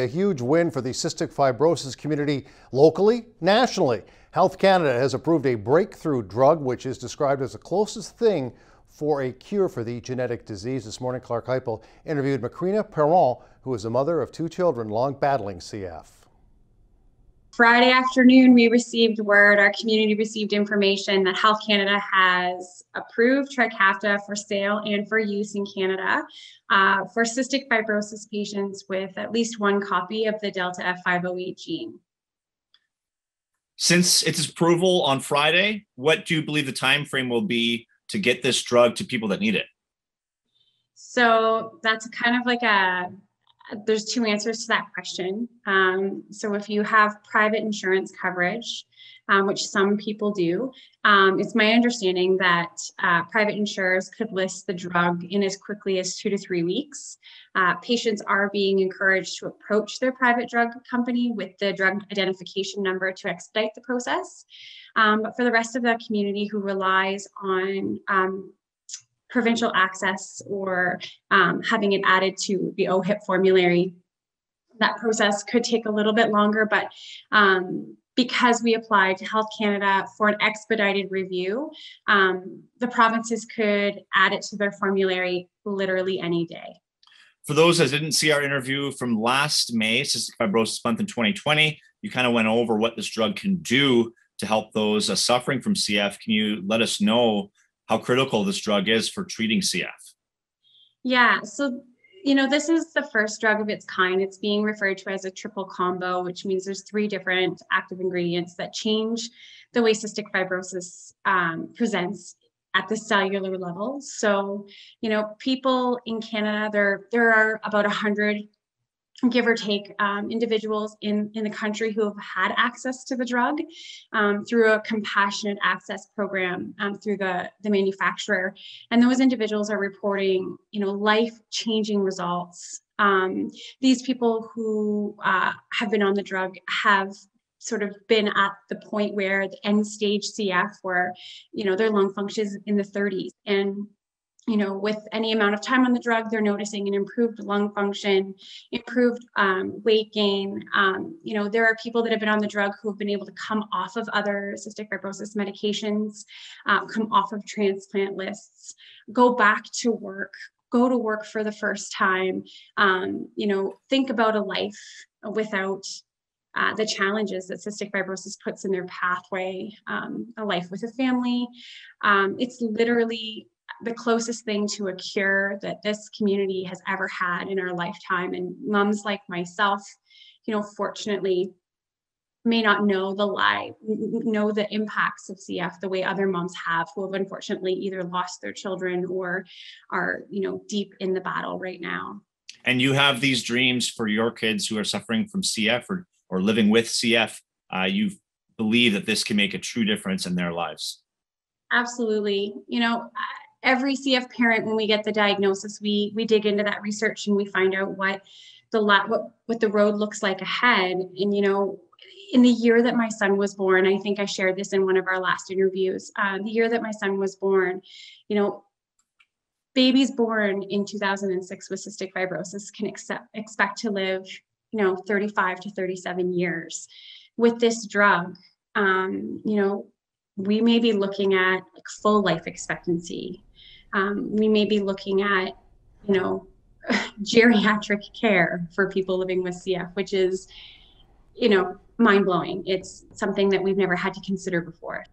A huge win for the cystic fibrosis community locally, nationally. Health Canada has approved a breakthrough drug which is described as the closest thing for a cure for the genetic disease. This morning, Clarke Heipel interviewed Macrina Perron, who is a mother of 2 children long battling CF. Friday afternoon, we received word, our community received information that Health Canada has approved TRIKAFTA for sale and for use in Canada for cystic fibrosis patients with at least 1 copy of the Delta F508 gene. Since its approval on Friday, what do you believe the time frame will be to get this drug to people that need it? So that's kind of like there's 2 answers to that question. So if you have private insurance coverage, which some people do, it's my understanding that private insurers could list the drug in as quickly as 2 to 3 weeks. Patients are being encouraged to approach their private drug company with the drug identification number to expedite the process. But for the rest of the community who relies on provincial access or having it added to the OHIP formulary, that process could take a little bit longer, but because we applied to Health Canada for an expedited review, the provinces could add it to their formulary literally any day. For those that didn't see our interview from last May, Cystic Fibrosis Month in 2020, you kind of went over what this drug can do to help those suffering from CF. Can you let us know how critical this drug is for treating CF? Yeah, so this is the first drug of its kind. It's being referred to as a triple combo, which means there's 3 different active ingredients that change the way cystic fibrosis presents at the cellular level. So, people in Canada, there are about 100, give or take, individuals in the country who have had access to the drug through a compassionate access program through the manufacturer. And those individuals are reporting, life-changing results. These people who have been on the drug have sort of been at the point where the end stage CF, where, their lung function is in the 30s. And with any amount of time on the drug, they're noticing an improved lung function, improved weight gain. There are people that have been on the drug who have been able to come off of other cystic fibrosis medications, come off of transplant lists, go back to work, go to work for the first time, think about a life without the challenges that cystic fibrosis puts in their pathway, a life with a family. It's literally the closest thing to a cure that this community has ever had in our lifetime. And moms like myself, fortunately may not know the impacts of CF the way other moms have, who have unfortunately either lost their children or are, deep in the battle right now. And you have these dreams for your kids who are suffering from CF or living with CF. You believe that this can make a true difference in their lives. Absolutely. Every CF parent, when we get the diagnosis, we dig into that research and we find out what the road looks like ahead. And, in the year that my son was born, I think I shared this in one of our last interviews, the year that my son was born, babies born in 2006 with cystic fibrosis can expect to live, 35 to 37 years. With this drug, we may be looking at full life expectancy. We may be looking at, geriatric care for people living with CF, which is, mind-blowing. It's something that we've never had to consider before.